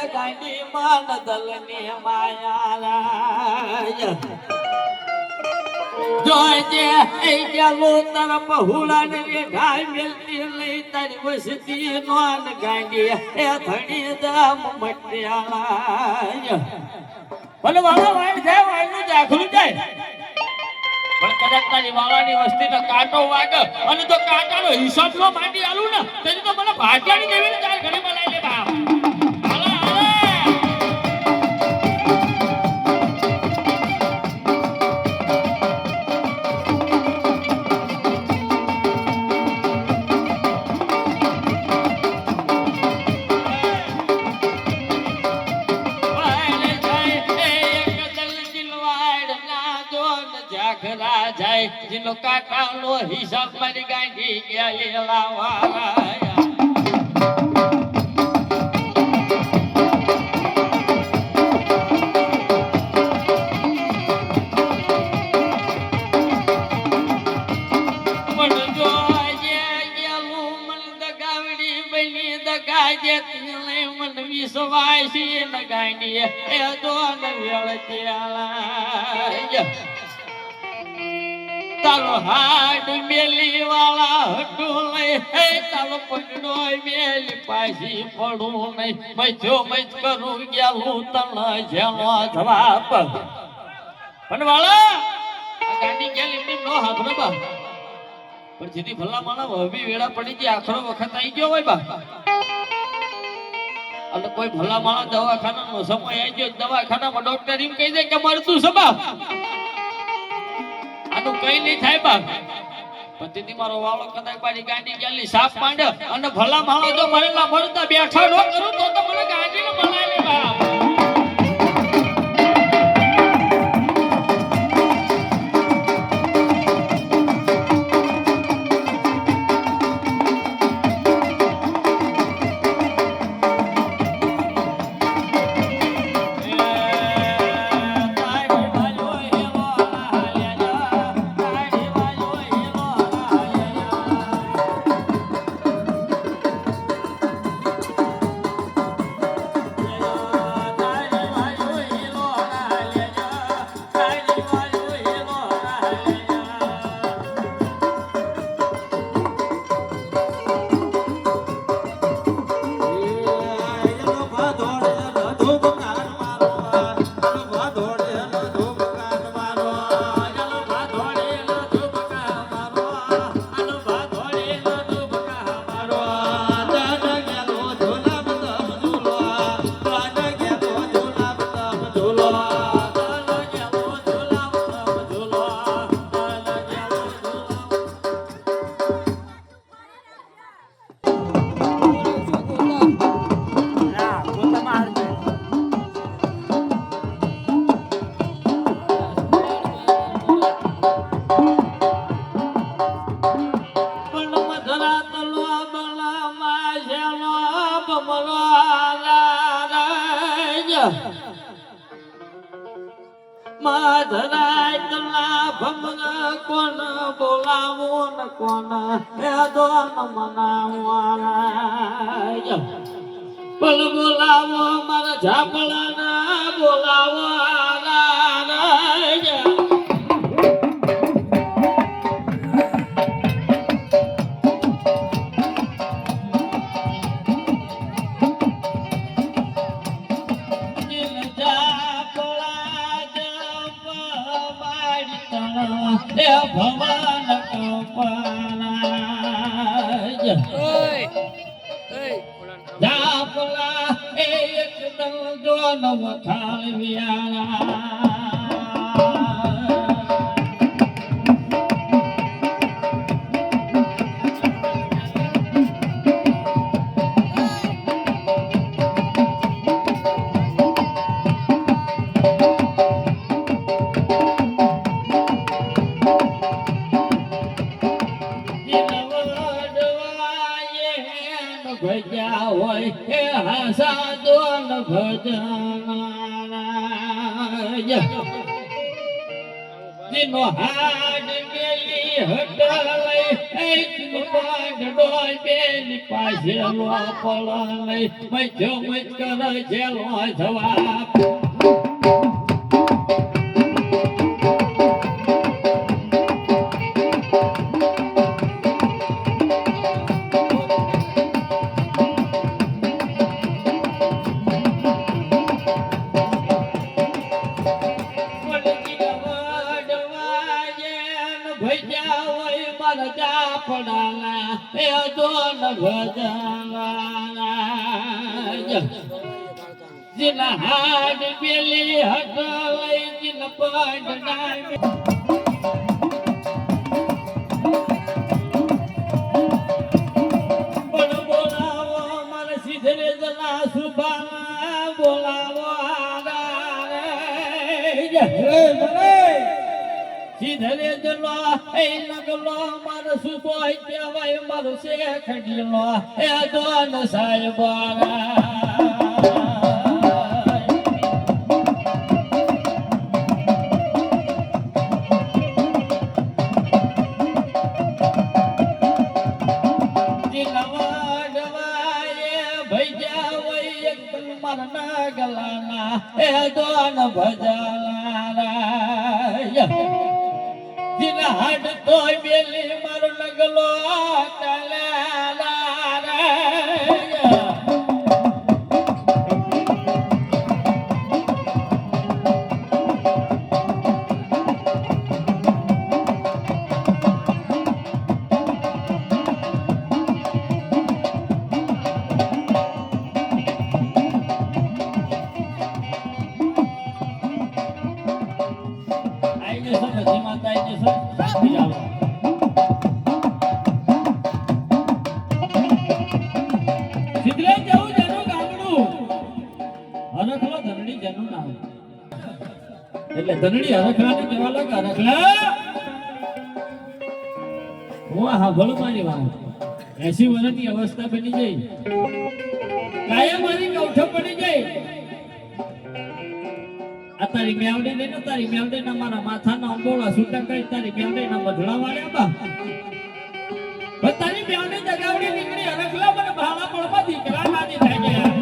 ગાંડી મન દલની માયા જોજે એ ગેલો તરફ હુલાન રે ગાય મેલતી લઈ તારી વસતી નોન ગાંડી એ ધણી દમ મટ્યાલા ભલે વાળા વાળ જાય વાળનું જાખલું જાય પણ કદાચ તારી વાળાની વસ્તીનો કાંટો વાગે અને તો કાંટાનો હિસાબ નો માંડી આલું ને તેથી તો મને ભાગ્યાની દેવીને ચાર ઘડી બનાવી લે બાપ जिनो काका लो हिसाब मारी गांधी गया ये लावाया मन जो ये गेलू मन दगावड़ी बनी दगा जेती ले मन विश्वासी न गांधी ए दोन वेळतियाला તારો હાડ મેલી વાળા હટું લઈ હે તારો પગડો મેલી પાછી પડું નહીં મથ્યો મથ કરું ગેલું તણ જેનો જવાબ પણ વાળા આ ગાડી ગેલી ની નો હાથરો બા પણ જેથી ભલા માણા વહી વેળા પડી ગઈ આખરો વખત આવી ગયો હોય બા અને કોઈ ભલા માણા દવાખાનાનો સમય આવી ગયો દવાખાનામાં ડોક્ટર એમ કહી દે કે મરતું છે બા આનું કઈ નહીં થાય બાપ પતિથી મારો વાળો કદાચ મારી ગાડી ગેલી સાફ માંડે અને ભલા માણો જો મરેલા મરતા બેઠા ન કરું તો મને ગાડીને બનાવી બાપ માધરાય તલા ભમના કોન બોલાવો ન કોન હે દોન મનાવાય પલ બોલાવો મારા ઝાપલા ના બોલાવો રાય ભગવાન કપાલાય જાપલા એક દલ જોન વખાલ વિયાળા You know ભજ્યા હોય એ હસાદો ભજનારા જીનો હાડ મેલી હટલઈ એક પાડ ડોલ બેની પાસે લો પળલઈ મજો મજ કર જેલો જવાબ जिला हाड बेली हटलई जिल पाड डाल बोलावो मन सीधे जना सुबा बोलावो सीधे जलो ए लगलो मन सुबो केवाय मारो से खडीलो ए दोन साहेबा जिला हट तो बेली मारो लगलो એટલે ધનડી હરખલાને કેવા લાગે હરખલા હું હા ભલો મારી વાત 80 વર્ષની અવસ્થા બની ગઈ કાયા મારી કૌઠો પડી ગઈ આ તારી મેવડી ને તારી મેવડી ના મારા માથાના અંબોળા છૂટા કરી તારી મેવડી ના મધડા વાળ્યા બા પણ તારી મેવડી જગાવડી નીકળી હરખલા મને ભાળા પડવા દીકરા નાની થઈ ગયા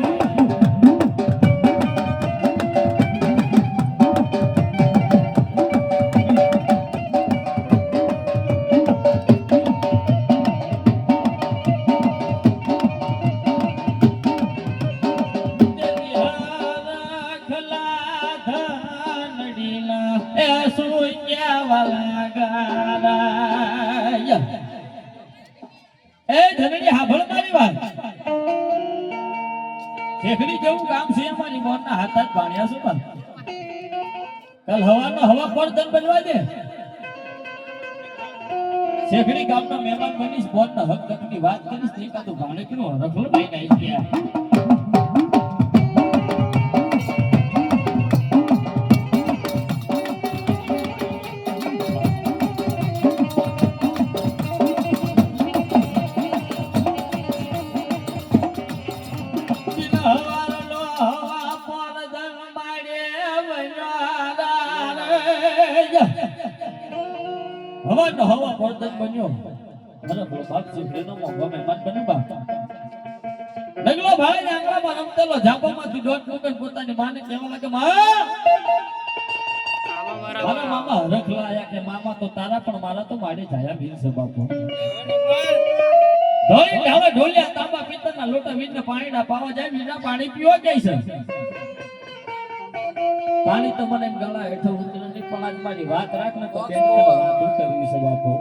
શેખડી જેવું કામ છે અમારી મોરના હાથ હાથ ભાણ્યા શું કાલ હવાનો હવા પડતન બનવા દે શેખડી ગામના મહેમાન બનીશ મોરના હક હકની વાત કરીશ તે કાતો ભાણે કેનો રખલો ભાઈ નાઈ ગયા હવાનો હવા પડતન બન્યો અરે બાપ શેખડીનો મોગો મહેમાન બન્યો બા લગલો ભાઈ આંગળામાં રમતેલો ઝાપામાંથી દોટ મુકન પોતાની માને કહેવા લાગે માં મારા મામા હરખલા આયા કે મામા તો તારા પણ મારા તો માડે જાયા વીર છે બાપુ ધોઈ ઢાળે ઢોલિયા તાંબા પિત્તરના લોટા વીરને પાણીના પાવા જાય વીરના પાણી પીવા જાય છે પાણી તો મને ગળા હેઠો ઉતરે ની પણ આજ મારી વાત રાખ ને તો બેન તો વાત કરવી છે બાપુ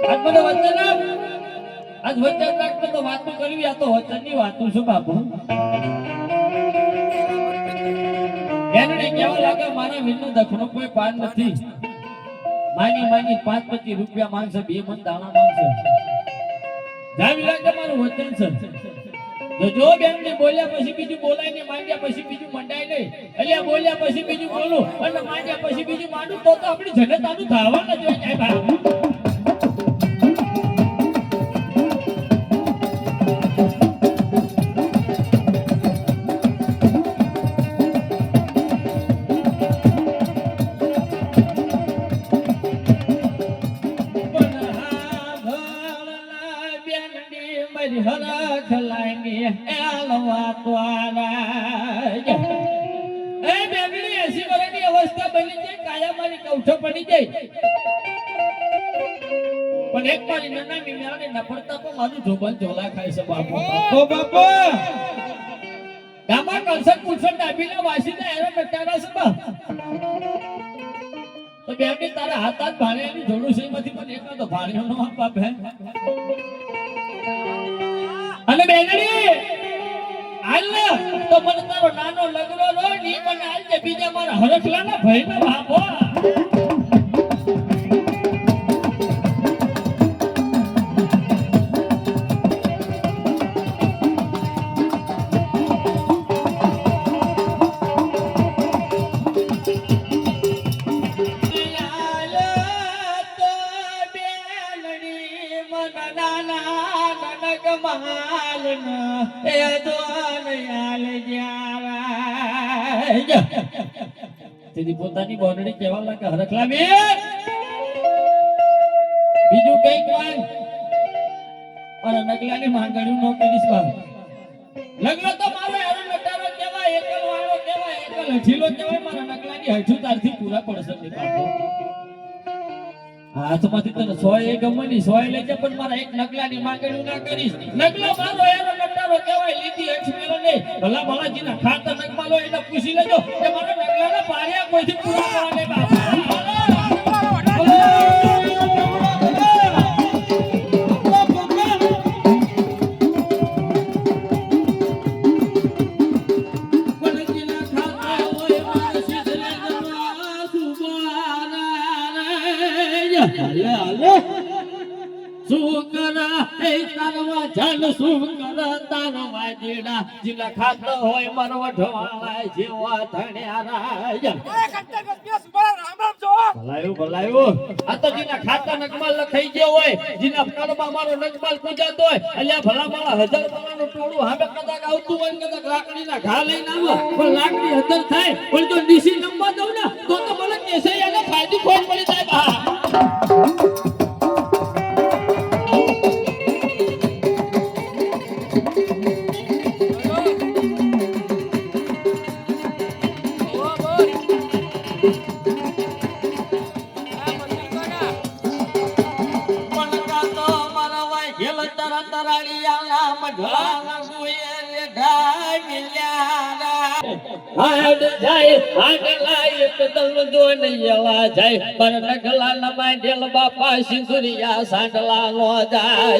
આજ મને વચન આપ આજ વચન રાખ ને તો વાત કરવી આ તો વચનની વાતો છે બાપુ બેનને કેવા લાગે મારા વીરનો દખનો કોઈ પાર નથી માંગી 5-25 રૂપિયા માંગશે 2 મણ દાણા માંગશે જાવી લાગે મારું વચન છે જો બેનને બોલ્યા પછી બીજું બોલાય ને માંગ્યા પછી બીજું મંડાય નહીં અલ્યા બોલ્યા પછી બીજું બોલું અને માંગ્યા પછી બીજું માંડું તો આપણી જનતાનું ધાવા ન જોઈએ ભાઈ મારી હરખ લાંગી એલવા દ્વારા એ બેગડી 80 વર્ષની અવસ્થા બની જાય કાયા મારી કૌઠો પડી જાય પણ એક મારી નનામી મેળાને નફરતા પણ મારું જોબન ઝોલા ખાય છે બાપુ બાપુ ગામા કલસક પુછન ડાબીના વાસીના એરા નટારા છે બા તો બેગડી તારા હાથ ભાણેની જોડું છે એમાંથી પણ એક તો ભાણ્યો નો બાપ હે અને બેગડી હાલ તો મને તારો નાનો લગરો રો ની મને હાલ જે બીજા મારા હરખલાના ભાઈનો બાપો તેની પોતાની બોનડી કેવા લાગે હરખલા બે બીજું કઈ માંગ અને નગલાની માંગણીઓ નો કરીશ બા લગ્ન તો મારો હેરો નટારો કેવાય એકલ વાળો કેવાય એકલ હઠીલો કેવાય મારા નગલાની હઠું તારથી પૂરા પડશે ને બાપુ હાથમાંથી તને 100 એ ગમની 100 લઈ જા પણ મારા એક નગલાની માંગણીઓ ના કરીશ નગલો મારો હેરો નટારો કેવાય લીધી હઠમેલો નહીં ભલા બાલાજીના ખાતર નગમાલો એને પૂછી લેજો કે મારા નગલાના પારિયા કોઈથી પૂરા કરવાને બાપા જીલા ખાતો હોય મરવઠવાળા જેવા ધણ્યા ભલાયું આ તો જીના ખાતા નગમાલ લખાઈ ગયો હોય જીના કડબા મારો નગમાલ પૂજાતો હોય અલ્યા ભલા મારા 1000 માળાનું ટોળું હામે કદાચ આવતું હોય કદાચ લાકડીના ઘા લઈને આવો પણ લાકડી હતર થાય પણ જો નીસી નંબર દઉં ને તો મને કેસે એને ફાયદો ખોટ પડી જાય બા બાપા સિંધુરિયા સાંડલા નો જાય